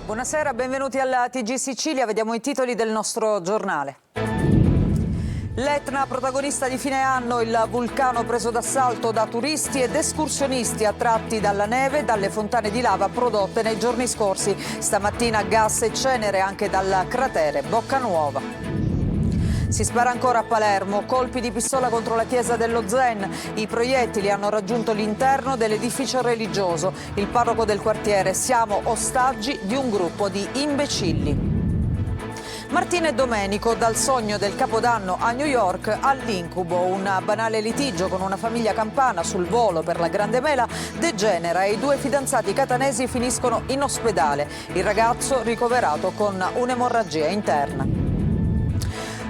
Buonasera, benvenuti alla TG Sicilia. Vediamo i titoli del nostro giornale. L'Etna protagonista di fine anno, il vulcano preso d'assalto da turisti ed escursionisti attratti dalla neve e dalle fontane di lava prodotte nei giorni scorsi. Stamattina gas e cenere anche dal cratere Boccanuova. Si spara ancora a Palermo, colpi di pistola contro la chiesa dello Zen. I proiettili hanno raggiunto l'interno dell'edificio religioso. Il parroco del quartiere: siamo ostaggi di un gruppo di imbecilli. Martina e Domenico, dal sogno del Capodanno a New York all'incubo. Un banale litigio con una famiglia campana sul volo per la Grande Mela degenera e i due fidanzati catanesi finiscono in ospedale. Il ragazzo ricoverato con un'emorragia interna.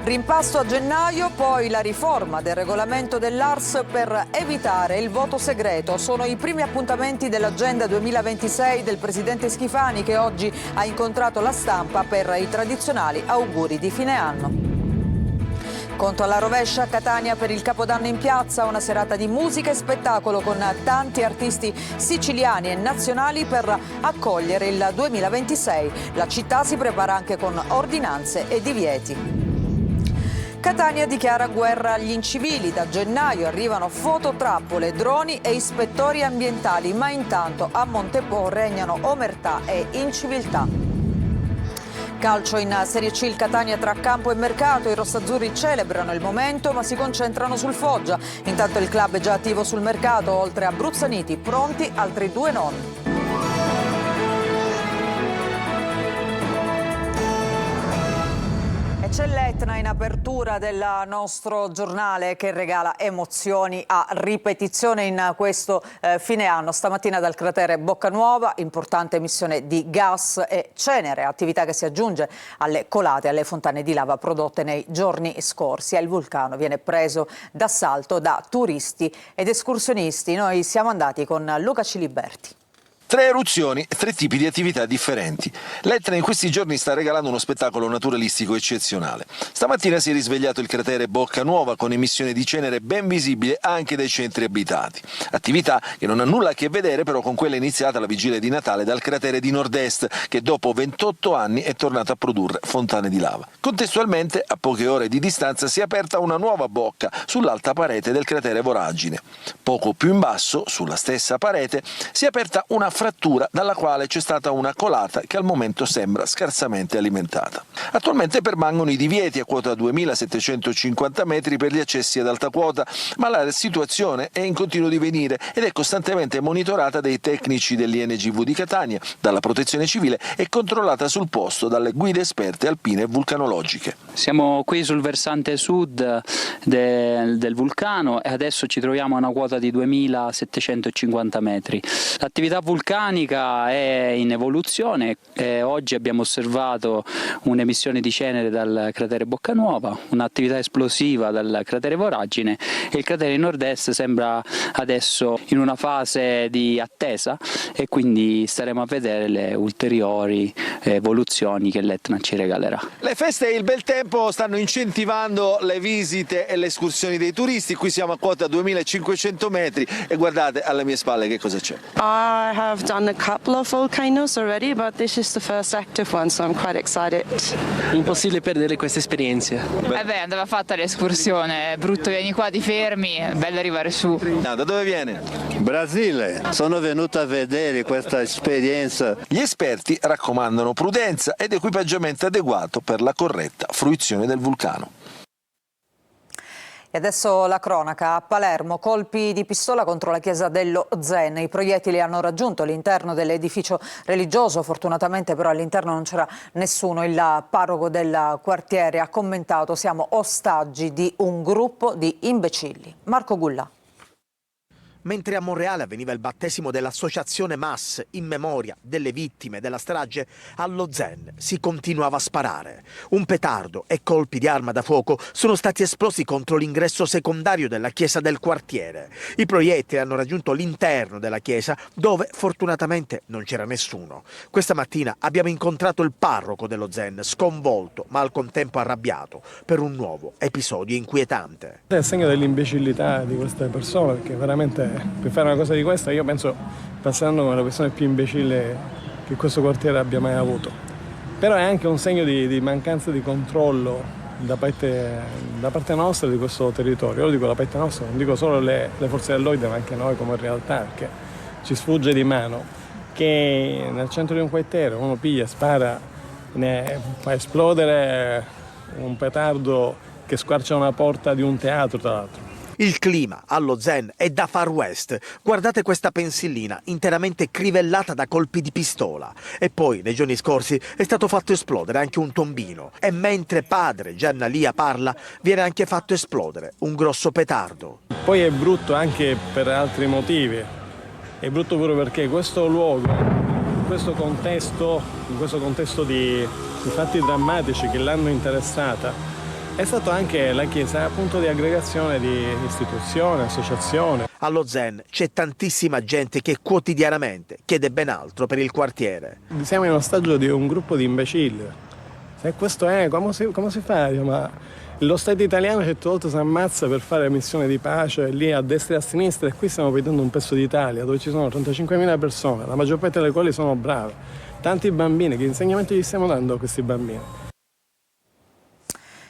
Rimpasto a gennaio, poi la riforma del regolamento dell'ARS per evitare il voto segreto. Sono i primi appuntamenti dell'agenda 2026 del presidente Schifani, che oggi ha incontrato la stampa per i tradizionali auguri di fine anno. Conto alla rovescia a Catania per il Capodanno in piazza, una serata di musica e spettacolo con tanti artisti siciliani e nazionali per accogliere il 2026. La città si prepara anche con ordinanze e divieti. Catania dichiara guerra agli incivili. Da gennaio arrivano fototrappole, droni e ispettori ambientali, ma intanto a Montepo regnano omertà e inciviltà. Calcio in Serie C, il Catania tra campo e mercato. I rossazzurri celebrano il momento ma si concentrano sul Foggia. Intanto il club è già attivo sul mercato, oltre a Bruzzaniti pronti altri 2 nomi. C'è l'Etna in apertura del nostro giornale che regala emozioni a ripetizione in questo fine anno. Stamattina dal cratere Boccanuova, importante emissione di gas e cenere, attività che si aggiunge alle colate, alle fontane di lava prodotte nei giorni scorsi. Il vulcano viene preso d'assalto da turisti ed escursionisti. Noi siamo andati con Luca Ciliberti. 3 eruzioni e 3 tipi di attività differenti. L'Etna in questi giorni sta regalando uno spettacolo naturalistico eccezionale. Stamattina si è risvegliato il cratere Boccanuova con emissione di cenere ben visibile anche dai centri abitati. Attività che non ha nulla a che vedere però con quella iniziata alla vigilia di Natale dal cratere di nord-est, che dopo 28 anni è tornato a produrre fontane di lava. Contestualmente, a poche ore di distanza, si è aperta una nuova bocca sull'alta parete del cratere Voragine. Poco più in basso, sulla stessa parete, si è aperta una frattura dalla quale c'è stata una colata che al momento sembra scarsamente alimentata. Attualmente permangono i divieti a quota 2750 metri per gli accessi ad alta quota, ma la situazione è in continuo divenire ed è costantemente monitorata dai tecnici dell'INGV di Catania, dalla Protezione Civile e controllata sul posto dalle guide esperte alpine e vulcanologiche. Siamo qui sul versante sud del vulcano e adesso ci troviamo a una quota di 2750 metri. L'attività vulcanica è in evoluzione e oggi abbiamo osservato un'emissione di cenere dal cratere Boccanuova, un'attività esplosiva dal cratere Voragine e il cratere nord-est sembra adesso in una fase di attesa e quindi staremo a vedere le ulteriori evoluzioni che l'Etna ci regalerà. Le feste e il bel tempo stanno incentivando le visite e le escursioni dei turisti. Qui siamo a quota 2500 metri e guardate alle mie spalle che cosa c'è. I have done a couple of volcanoes already, but this is the first active one, so I'm quite excited. Impossibile perdere queste esperienze. Andava fatta l'escursione, è brutto, vieni qua, ti fermi, è bello arrivare su. Da dove viene? Brasile, sono venuto a vedere questa esperienza. Gli esperti raccomandano prudenza ed equipaggiamento adeguato per la corretta fruizione del vulcano. E adesso la cronaca. A Palermo, colpi di pistola contro la chiesa dello Zen. I proiettili hanno raggiunto l'interno dell'edificio religioso. Fortunatamente però all'interno non c'era nessuno. Il parroco del quartiere ha commentato: siamo ostaggi di un gruppo di imbecilli. Marco Gulla. Mentre a Monreale avveniva il battesimo dell'associazione MAS in memoria delle vittime della strage, allo Zen si continuava a sparare. Un petardo e colpi di arma da fuoco sono stati esplosi contro l'ingresso secondario della chiesa del quartiere. I proiettili hanno raggiunto l'interno della chiesa, dove fortunatamente non c'era nessuno. Questa mattina abbiamo incontrato il parroco dello Zen, sconvolto ma al contempo arrabbiato per un nuovo episodio inquietante. È il segno dell'imbecillità di queste persone, perché veramente per fare una cosa di questa io penso passeranno come la persona più imbecille che questo quartiere abbia mai avuto. Però è anche un segno di mancanza di controllo da parte nostra di questo territorio. Io dico da parte nostra, non dico solo le forze dell'ordine, ma anche noi come realtà, perché ci sfugge di mano che nel centro di un quartiere uno piglia, spara, fa esplodere un petardo che squarcia una porta di un teatro, tra l'altro. Il clima allo Zen è da Far West. Guardate questa pensillina interamente crivellata da colpi di pistola. E poi, nei giorni scorsi, è stato fatto esplodere anche un tombino. E mentre padre Gianna Lia parla, viene anche fatto esplodere un grosso petardo. Poi è brutto anche per altri motivi. È brutto pure perché questo luogo, in questo contesto di fatti drammatici che l'hanno interessata, è stato anche la chiesa punto di aggregazione di istituzioni, associazioni. Allo Zen c'è tantissima gente che quotidianamente chiede ben altro per il quartiere. Siamo in ostaggio di un gruppo di imbecilli. Se questo è, come si fa? Ma lo Stato italiano certe volte si ammazza per fare missioni di pace lì a destra e a sinistra, e qui stiamo vedendo un pezzo d'Italia dove ci sono 35.000 persone, la maggior parte delle quali sono brave. Tanti bambini, che insegnamento gli stiamo dando a questi bambini?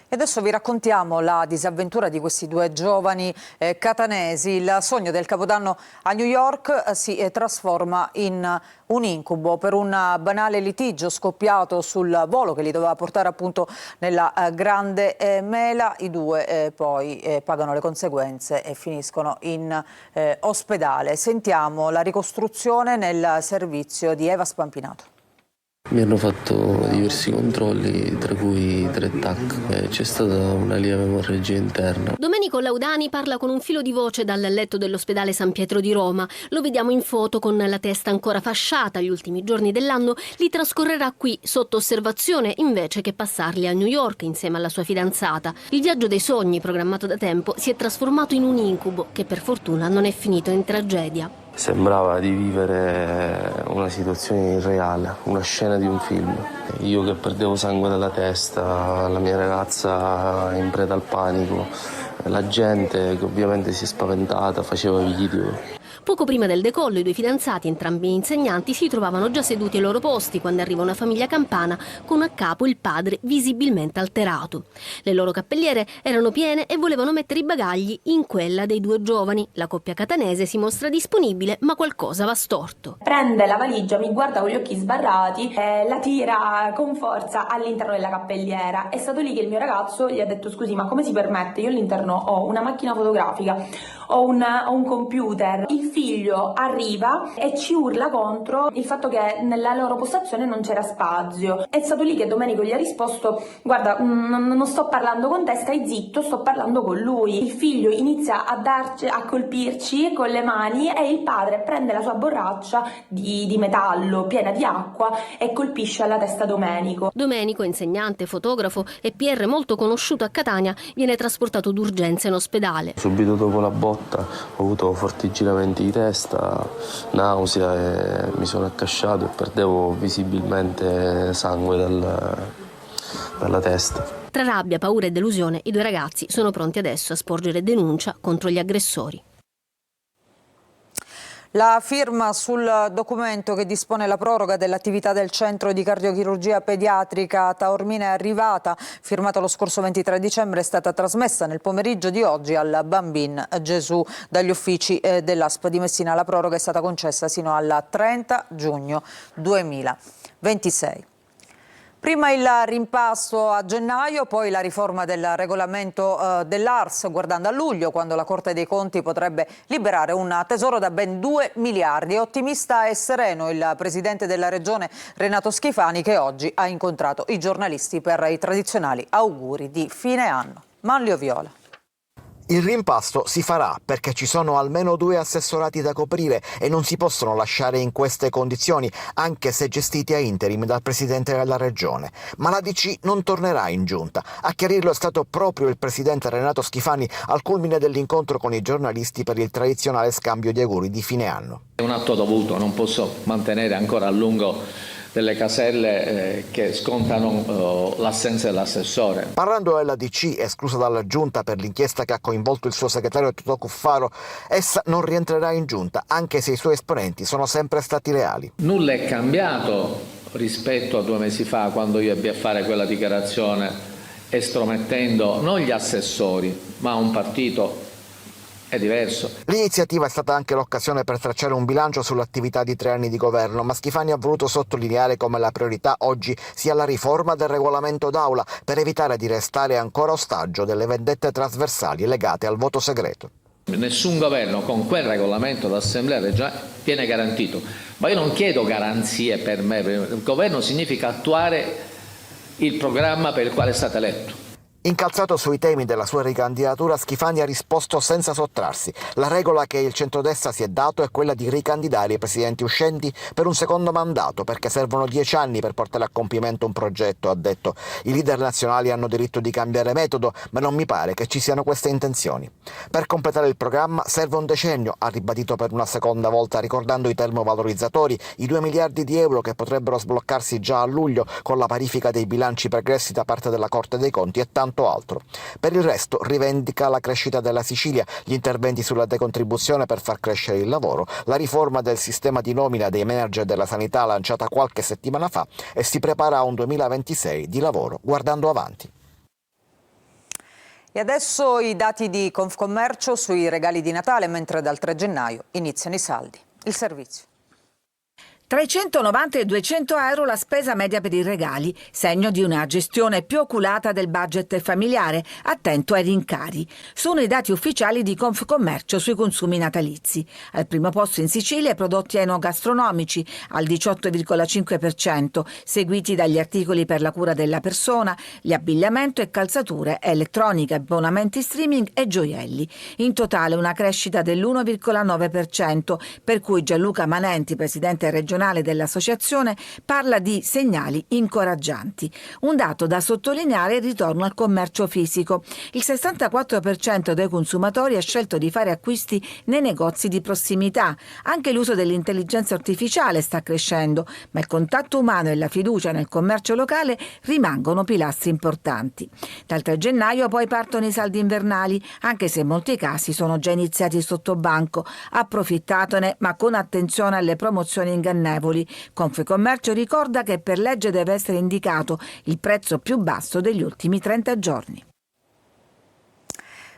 E adesso vi raccontiamo la disavventura di questi due giovani catanesi. Il sogno del Capodanno a New York si trasforma in un incubo per un banale litigio scoppiato sul volo che li doveva portare appunto nella Grande Mela. I due poi pagano le conseguenze e finiscono in ospedale. Sentiamo la ricostruzione nel servizio di Eva Spampinato. Mi hanno fatto diversi controlli, tra cui 3 TAC. C'è stata una lieve emorragia interna. Domenico Laudani parla con un filo di voce dal letto dell'ospedale San Pietro di Roma. Lo vediamo in foto con la testa ancora fasciata. Gli ultimi giorni dell'anno li trascorrerà qui sotto osservazione invece che passarli a New York insieme alla sua fidanzata. Il viaggio dei sogni, programmato da tempo, si è trasformato in un incubo che per fortuna non è finito in tragedia. Sembrava di vivere una situazione irreale, una scena di un film. Io che perdevo sangue dalla testa, la mia ragazza in preda al panico, la gente che ovviamente si è spaventata, faceva video. Poco prima del decollo i due fidanzati, entrambi insegnanti, si trovavano già seduti ai loro posti quando arriva una famiglia campana con a capo il padre visibilmente alterato. Le loro cappelliere erano piene e volevano mettere i bagagli in quella dei due giovani. La coppia catanese si mostra disponibile, ma qualcosa va storto. Prende la valigia, mi guarda con gli occhi sbarrati e la tira con forza all'interno della cappelliera. È stato lì che il mio ragazzo gli ha detto: scusi, ma come si permette? Io all'interno ho una macchina fotografica, ho un computer. Il figlio arriva e ci urla contro il fatto che nella loro postazione non c'era spazio. È stato lì che Domenico gli ha risposto: guarda, non sto parlando con te, stai zitto, sto parlando con lui. Il figlio inizia a colpirci con le mani e il padre prende la sua borraccia di metallo piena di acqua e colpisce alla testa Domenico. Domenico, insegnante, fotografo e PR molto conosciuto a Catania, viene trasportato d'urgenza in ospedale. Subito dopo la botta ho avuto forti giramenti di testa, nausea e mi sono accasciato e perdevo visibilmente sangue dalla testa. Tra rabbia, paura e delusione, i due ragazzi sono pronti adesso a sporgere denuncia contro gli aggressori. La firma sul documento che dispone la proroga dell'attività del centro di cardiochirurgia pediatrica Taormina è arrivata. Firmata lo scorso 23 dicembre, è stata trasmessa nel pomeriggio di oggi al Bambin Gesù dagli uffici dell'ASP di Messina. La proroga è stata concessa sino al 30 giugno 2026. Prima il rimpasto a gennaio, poi la riforma del regolamento dell'ARS, guardando a luglio, quando la Corte dei Conti potrebbe liberare un tesoro da ben 2 miliardi. È ottimista e sereno il presidente della Regione Renato Schifani, che oggi ha incontrato i giornalisti per i tradizionali auguri di fine anno. Manlio Viola. Il rimpasto si farà perché ci sono almeno 2 assessorati da coprire e non si possono lasciare in queste condizioni, anche se gestiti a interim dal presidente della regione. Ma la DC non tornerà in giunta. A chiarirlo è stato proprio il presidente Renato Schifani al culmine dell'incontro con i giornalisti per il tradizionale scambio di auguri di fine anno. È un atto dovuto, non posso mantenere ancora a lungo delle caselle che scontano l'assenza dell'assessore. Parlando dell'ADC, esclusa dalla Giunta per l'inchiesta che ha coinvolto il suo segretario Totò Cuffaro, essa non rientrerà in Giunta, anche se i suoi esponenti sono sempre stati leali. Nulla è cambiato rispetto a 2 mesi fa, quando io ebbi a fare quella dichiarazione estromettendo non gli assessori, ma un partito. È diverso. L'iniziativa è stata anche l'occasione per tracciare un bilancio sull'attività di 3 anni di governo, ma Schifani ha voluto sottolineare come la priorità oggi sia la riforma del regolamento d'aula per evitare di restare ancora ostaggio delle vendette trasversali legate al voto segreto. Nessun governo con quel regolamento d'assemblea regionale viene garantito, ma io non chiedo garanzie per me, il governo significa attuare il programma per il quale è stato eletto. Incalzato sui temi della sua ricandidatura, Schifani ha risposto senza sottrarsi. La regola che il centrodestra si è dato è quella di ricandidare i presidenti uscenti per un secondo mandato, perché servono 10 anni per portare a compimento un progetto, ha detto. I leader nazionali hanno diritto di cambiare metodo, ma non mi pare che ci siano queste intenzioni. Per completare il programma serve un decennio, ha ribadito per una seconda volta, ricordando i termovalorizzatori, i 2 miliardi di euro che potrebbero sbloccarsi già a luglio con la parifica dei bilanci pregressi da parte della Corte dei Conti e tanto altro. Per il resto rivendica la crescita della Sicilia, gli interventi sulla decontribuzione per far crescere il lavoro, la riforma del sistema di nomina dei manager della sanità lanciata qualche settimana fa e si prepara a un 2026 di lavoro guardando avanti. E adesso i dati di Confcommercio sui regali di Natale, mentre dal 3 gennaio iniziano i saldi. Il servizio. Tra i 190 e i 200 euro la spesa media per i regali, segno di una gestione più oculata del budget familiare, attento ai rincari. Sono i dati ufficiali di Confcommercio sui consumi natalizi. Al primo posto in Sicilia i prodotti enogastronomici, al 18,5%, seguiti dagli articoli per la cura della persona, gli abbigliamento e calzature, elettronica, abbonamenti streaming e gioielli. In totale una crescita dell'1,9%, per cui Gianluca Manenti, presidente regionale dell'associazione, parla di segnali incoraggianti. Un dato da sottolineare è il ritorno al commercio fisico. Il 64% dei consumatori ha scelto di fare acquisti nei negozi di prossimità. Anche l'uso dell'intelligenza artificiale sta crescendo, ma il contatto umano e la fiducia nel commercio locale rimangono pilastri importanti. Dal 3 gennaio poi partono i saldi invernali, anche se in molti casi sono già iniziati sotto banco. Approfittatene, ma con attenzione alle promozioni ingannevoli. Confcommercio ricorda che per legge deve essere indicato il prezzo più basso degli ultimi 30 giorni.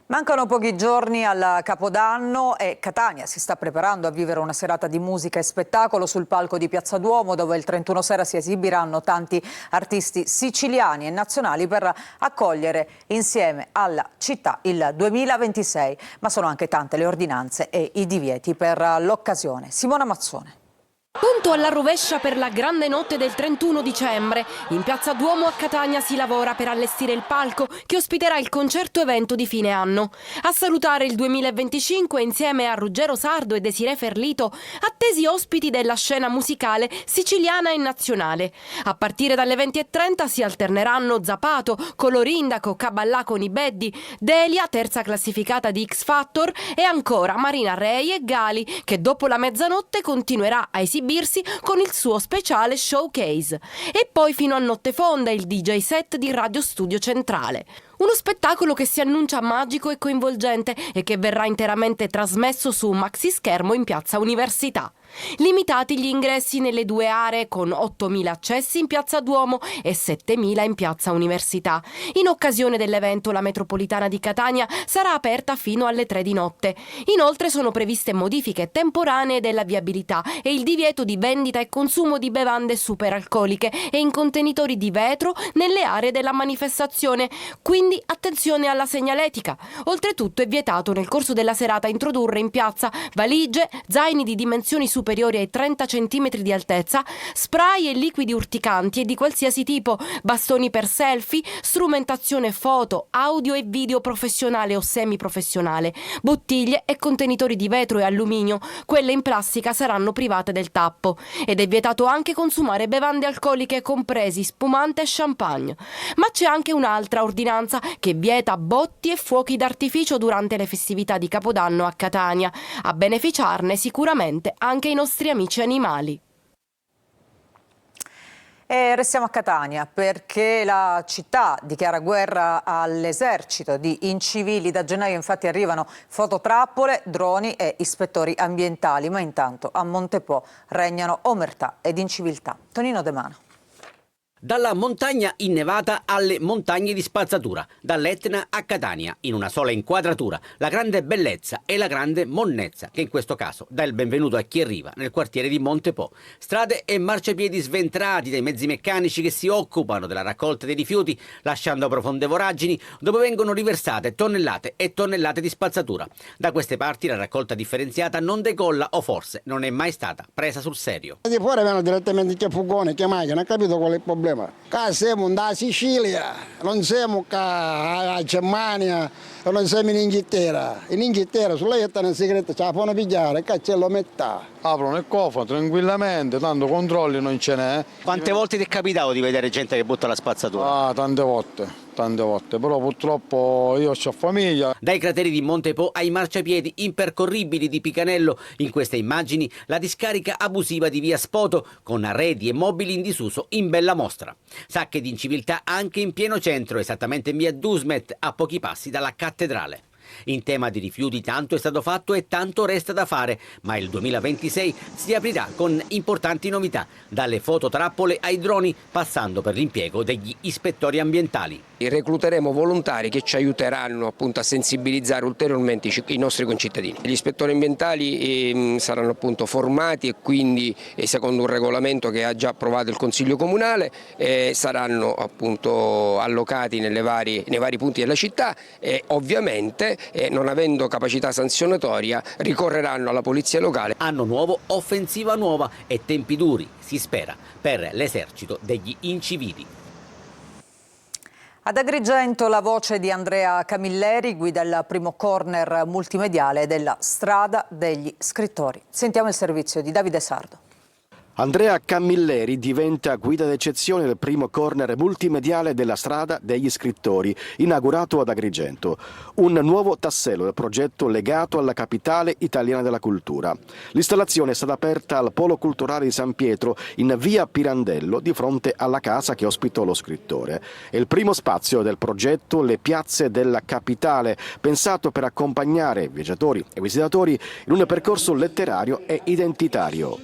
Mancano pochi giorni al Capodanno e Catania si sta preparando a vivere una serata di musica e spettacolo sul palco di Piazza Duomo, dove il 31 sera si esibiranno tanti artisti siciliani e nazionali per accogliere insieme alla città il 2026. Ma sono anche tante le ordinanze e i divieti per l'occasione. Simona Mazzone. Punto alla rovescia per la grande notte del 31 dicembre. In Piazza Duomo a Catania si lavora per allestire il palco che ospiterà il concerto evento di fine anno. A salutare il 2025 insieme a Ruggero Sardo e Desirée Ferlito, attesi ospiti della scena musicale siciliana e nazionale. A partire dalle 20:30 si alterneranno Zapato, Colorindaco, Caballà con i Beddi, Delia, terza classificata di X Factor, e ancora Marina Rei e Gali, che dopo la mezzanotte continuerà a esibirsi con il suo speciale showcase. E poi fino a notte fonda il DJ set di Radio Studio Centrale. Uno spettacolo che si annuncia magico e coinvolgente e che verrà interamente trasmesso su un maxi schermo in Piazza Università. Limitati gli ingressi nelle 2 aree, con 8.000 accessi in Piazza Duomo e 7.000 in Piazza Università. In occasione dell'evento la metropolitana di Catania sarà aperta fino alle 3 di notte. Inoltre sono previste modifiche temporanee della viabilità e il divieto di vendita e consumo di bevande superalcoliche e in contenitori di vetro nelle aree della manifestazione. Quindi attenzione alla segnaletica. Oltretutto è vietato nel corso della serata introdurre in piazza valigie, zaini di dimensioni superiori ai 30 cm di altezza, spray e liquidi urticanti e di qualsiasi tipo, bastoni per selfie, strumentazione foto, audio e video professionale o semiprofessionale, bottiglie e contenitori di vetro e alluminio. Quelle in plastica saranno private del tappo. Ed è vietato anche consumare bevande alcoliche, compresi spumante e champagne. Ma c'è anche un'altra ordinanza che vieta botti e fuochi d'artificio durante le festività di Capodanno a Catania. A beneficiarne sicuramente anche i nostri amici animali. E restiamo a Catania perché la città dichiara guerra all'esercito di incivili. Da gennaio infatti arrivano fototrappole, droni e ispettori ambientali, ma intanto a Montepo regnano omertà ed inciviltà. Tonino De Mano. Dalla montagna innevata alle montagne di spazzatura, dall'Etna a Catania, in una sola inquadratura, la grande bellezza e la grande monnezza, che in questo caso dà il benvenuto a chi arriva nel quartiere di Montepo. Strade e marciapiedi sventrati dai mezzi meccanici che si occupano della raccolta dei rifiuti, lasciando profonde voragini dove vengono riversate tonnellate e tonnellate di spazzatura. Da queste parti la raccolta differenziata non decolla o forse non è mai stata presa sul serio. Di fuori vengono direttamente che fugone, che macchina, non ho capito qual è il problema. Qua siamo da Sicilia, non siamo qua a Germania, non siamo in Inghilterra. In Inghilterra sulla letta in segreto ce la fanno pigliare, che c'è la metà. Aprono il cofano tranquillamente, tanto controlli non ce n'è. Quante volte ti è capitato di vedere gente che butta la spazzatura? Tante volte, però purtroppo io ho famiglia. Dai crateri di Montepo ai marciapiedi impercorribili di Picanello, in queste immagini la discarica abusiva di via Spoto, con arredi e mobili in disuso in bella mostra. Sacche di inciviltà anche in pieno centro, esattamente in via Dusmet, a pochi passi dalla cattedrale. In tema di rifiuti tanto è stato fatto e tanto resta da fare, ma il 2026 si aprirà con importanti novità, dalle fototrappole ai droni, passando per l'impiego degli ispettori ambientali. Recluteremo volontari che ci aiuteranno appunto a sensibilizzare ulteriormente i nostri concittadini. Gli ispettori ambientali saranno appunto formati e quindi secondo un regolamento che ha già approvato il Consiglio Comunale saranno appunto allocati nei vari punti della città e ovviamente non avendo capacità sanzionatoria ricorreranno alla polizia locale. Anno nuovo, offensiva nuova e tempi duri, si spera, per l'esercito degli incivili. Ad Agrigento la voce di Andrea Camilleri guida il primo corner multimediale della Strada degli Scrittori. Sentiamo il servizio di Davide Sardo. Andrea Camilleri diventa guida d'eccezione del primo corner multimediale della Strada degli Scrittori, inaugurato ad Agrigento. Un nuovo tassello del progetto legato alla capitale italiana della cultura. L'installazione è stata aperta al Polo Culturale di San Pietro in via Pirandello, di fronte alla casa che ospitò lo scrittore. È il primo spazio del progetto Le Piazze della Capitale, pensato per accompagnare viaggiatori e visitatori in un percorso letterario e identitario.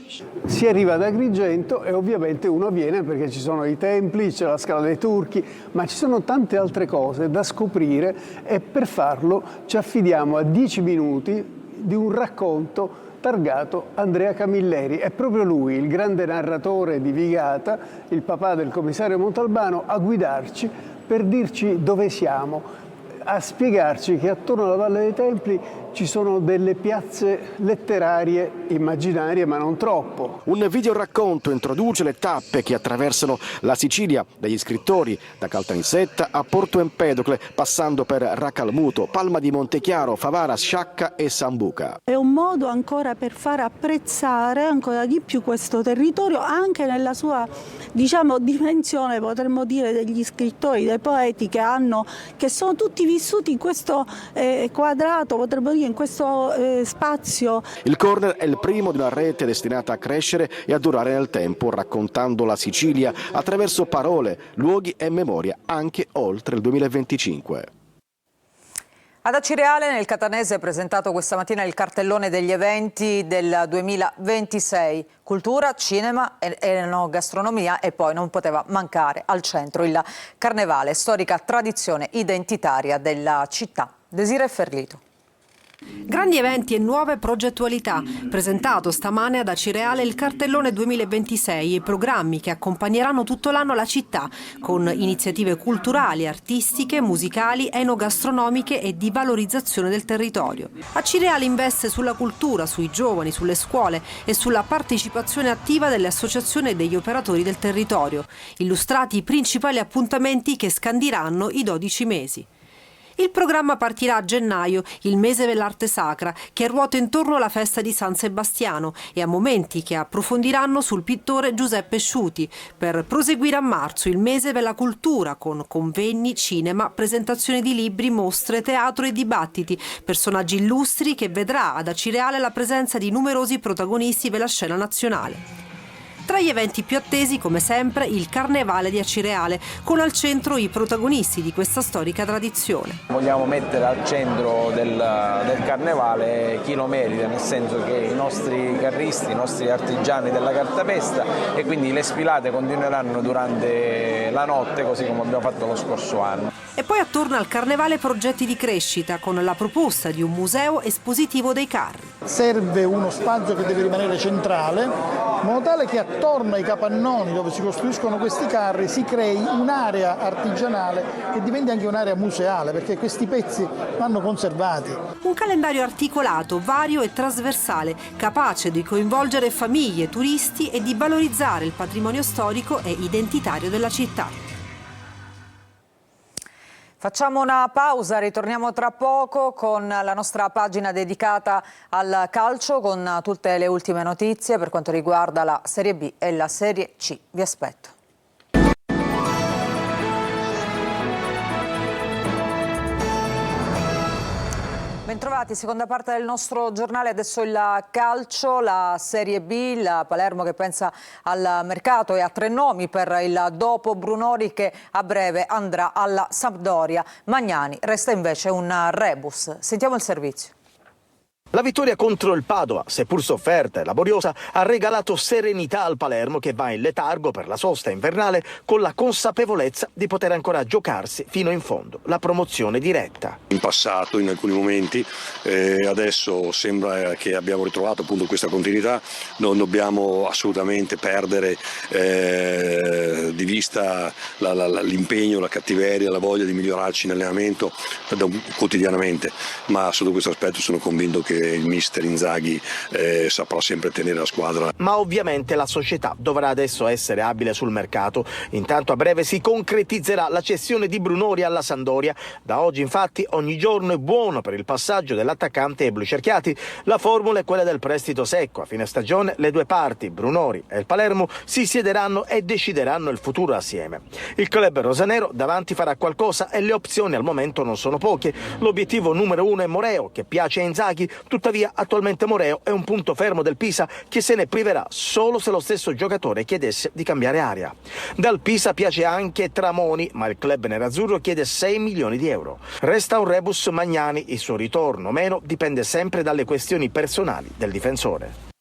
Si arriva ad Agrigento e ovviamente uno viene perché ci sono i templi, c'è la Scala dei Turchi, ma ci sono tante altre cose da scoprire e per farlo ci affidiamo a 10 minuti di un racconto targato Andrea Camilleri. È proprio lui, il grande narratore di Vigata, il papà del commissario Montalbano, a guidarci per dirci dove siamo, a spiegarci che attorno alla Valle dei Templi ci sono delle piazze letterarie immaginarie, ma non troppo. Un videoracconto introduce le tappe che attraversano la Sicilia, dagli scrittori, da Caltanissetta a Porto Empedocle, passando per Racalmuto, Palma di Montechiaro, Favara, Sciacca e Sambuca. È un modo ancora per far apprezzare ancora di più questo territorio, anche nella sua, dimensione, potremmo dire, degli scrittori, dei poeti che sono tutti vissuti in questo quadrato, potremmo dire, in questo spazio. Il corner è il primo di una rete destinata a crescere e a durare nel tempo, raccontando la Sicilia attraverso parole, luoghi e memoria anche oltre il 2025. Ad Acireale, nel Catanese, è presentato questa mattina il cartellone degli eventi del 2026. Cultura, cinema, enogastronomia e poi non poteva mancare al centro il Carnevale, storica tradizione identitaria della città. Desiree Ferlito. Grandi eventi e nuove progettualità. Presentato stamane ad Acireale il cartellone 2026 e programmi che accompagneranno tutto l'anno la città, con iniziative culturali, artistiche, musicali, enogastronomiche e di valorizzazione del territorio. Acireale investe sulla cultura, sui giovani, sulle scuole e sulla partecipazione attiva delle associazioni e degli operatori del territorio. Illustrati i principali appuntamenti che scandiranno i 12 mesi. Il programma partirà a gennaio, il mese dell'arte sacra, che ruota intorno alla festa di San Sebastiano e a momenti che approfondiranno sul pittore Giuseppe Sciuti, per proseguire a marzo il mese della cultura con convegni, cinema, presentazioni di libri, mostre, teatro e dibattiti, personaggi illustri che vedrà ad Acireale la presenza di numerosi protagonisti della scena nazionale. Tra gli eventi più attesi, come sempre, il Carnevale di Acireale, con al centro i protagonisti di questa storica tradizione. Vogliamo mettere al centro del Carnevale chi lo merita, nel senso che i nostri carristi, i nostri artigiani della cartapesta, e quindi le sfilate continueranno durante la notte, così come abbiamo fatto lo scorso anno. E poi attorno al Carnevale progetti di crescita, con la proposta di un museo espositivo dei carri. Serve uno spazio che deve rimanere centrale, in modo tale che attorno ai capannoni dove si costruiscono questi carri si crei un'area artigianale che diventi anche un'area museale, perché questi pezzi vanno conservati. Un calendario articolato, vario e trasversale, capace di coinvolgere famiglie, turisti e di valorizzare il patrimonio storico e identitario della città. Facciamo una pausa, ritorniamo tra poco con la nostra pagina dedicata al calcio, con tutte le ultime notizie per quanto riguarda la Serie B e la Serie C. Vi aspetto. Bentrovati, seconda parte del nostro giornale, adesso il calcio, la Serie B, il Palermo che pensa al mercato e ha 3 nomi per il dopo Brunori che a breve andrà alla Sampdoria. Magnani resta invece un rebus. Sentiamo il servizio. La vittoria contro il Padova, seppur sofferta e laboriosa, ha regalato serenità al Palermo che va in letargo per la sosta invernale con la consapevolezza di poter ancora giocarsi fino in fondo la promozione diretta. In passato, in alcuni momenti, adesso sembra che abbiamo ritrovato appunto questa continuità, non dobbiamo assolutamente perdere di vista l'impegno, la cattiveria, la voglia di migliorarci in allenamento quotidianamente, ma sotto questo aspetto sono convinto che il mister Inzaghi saprà sempre tenere la squadra. Ma ovviamente la società dovrà adesso essere abile sul mercato. Intanto a breve si concretizzerà la cessione di Brunori alla Sampdoria. Da oggi infatti ogni giorno è buono per il passaggio dell'attaccante ai blucerchiati. La formula è quella del prestito secco. A fine stagione le due parti, Brunori e il Palermo, si siederanno e decideranno il futuro assieme. Il club rosanero davanti farà qualcosa e le opzioni al momento non sono poche. L'obiettivo numero 1 è Moreo, che piace a Inzaghi. Tuttavia attualmente Moreo è un punto fermo del Pisa che se ne priverà solo se lo stesso giocatore chiedesse di cambiare aria. Dal Pisa piace anche Tramoni, ma il club nerazzurro chiede 6 milioni di euro. Resta un rebus Magnani, il suo ritorno o meno dipende sempre dalle questioni personali del difensore.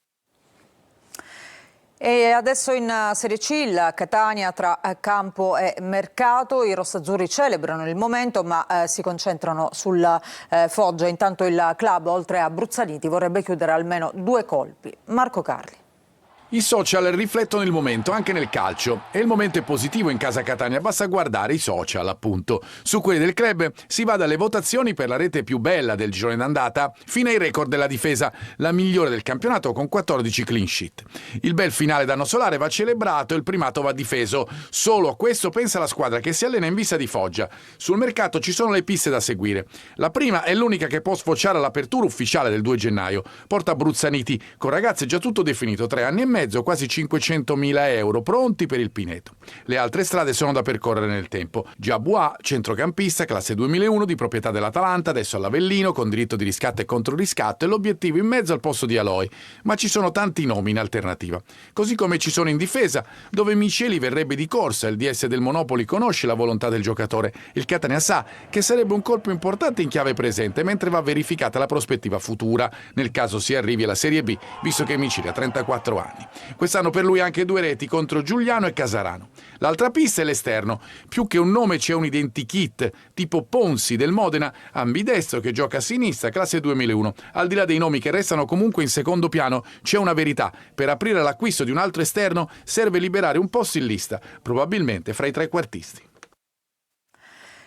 E adesso in Serie C il Catania tra campo e mercato, i rossazzurri celebrano il momento ma si concentrano sul Foggia. Intanto il club oltre a Bruzzaniti vorrebbe chiudere almeno 2 colpi. Marco Carli. I social riflettono il momento anche nel calcio e il momento è positivo in casa Catania, basta guardare i social appunto. Su quelli del club si va dalle votazioni per la rete più bella del girone d'andata fino ai record della difesa, la migliore del campionato con 14 clean sheet. Il bel finale d'anno solare va celebrato e il primato va difeso. Solo a questo pensa la squadra che si allena in vista di Foggia. Sul mercato ci sono le piste da seguire. La prima è l'unica che può sfociare all'apertura ufficiale del 2 gennaio. Porta Bruzzaniti, con ragazze già tutto definito, 3 anni e mezzo, quasi 500.000 euro pronti per il Pineto. Le altre strade sono da percorrere nel tempo. Giabua, centrocampista, classe 2001, di proprietà dell'Atalanta, adesso all'Avellino, con diritto di riscatto e controriscatto, e l'obiettivo in mezzo al posto di Aloi. Ma ci sono tanti nomi in alternativa. Così come ci sono in difesa, dove Miceli verrebbe di corsa, il DS del Monopoli conosce la volontà del giocatore. Il Catania sa che sarebbe un colpo importante in chiave presente, mentre va verificata la prospettiva futura, nel caso si arrivi alla Serie B, visto che Miceli ha 34 anni. Quest'anno per lui anche 2 reti contro Giuliano e Casarano. L'altra pista è l'esterno. Più che un nome c'è un identikit, tipo Ponzi del Modena, ambidestro che gioca a sinistra, classe 2001. Al di là dei nomi che restano comunque in secondo piano, c'è una verità. Per aprire l'acquisto di un altro esterno serve liberare un posto in lista, probabilmente fra i trequartisti.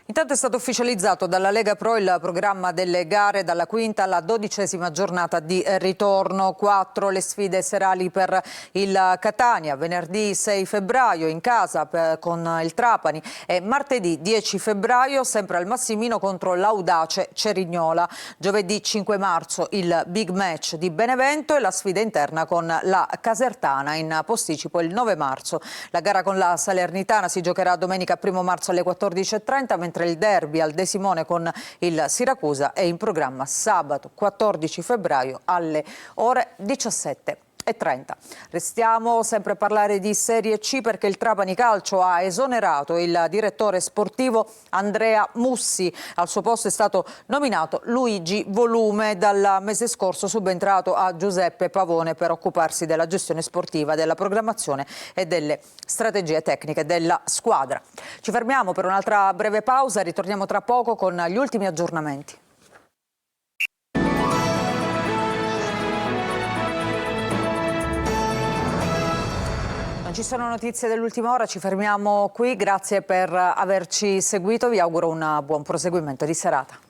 Intanto è stato ufficializzato dalla Lega Pro il programma delle gare dalla 5ª alla 12ª giornata di ritorno. 4 le sfide serali per il Catania, venerdì 6 febbraio in casa con il Trapani e martedì 10 febbraio sempre al Massimino contro l'Audace Cerignola. Giovedì 5 marzo il big match di Benevento e la sfida interna con la Casertana, in posticipo il 9 marzo. La gara con la Salernitana si giocherà domenica 1 marzo alle 14:30, mentre il derby al De Simone con il Siracusa è in programma sabato 14 febbraio alle ore 17. 20:30. Restiamo sempre a parlare di Serie C perché il Trapani Calcio ha esonerato il direttore sportivo Andrea Mussi. Al suo posto è stato nominato Luigi Volume, dal mese scorso subentrato a Giuseppe Pavone per occuparsi della gestione sportiva, della programmazione e delle strategie tecniche della squadra. Ci fermiamo per un'altra breve pausa, ritorniamo tra poco con gli ultimi aggiornamenti. Non ci sono notizie dell'ultima ora, ci fermiamo qui, grazie per averci seguito, vi auguro un buon proseguimento di serata.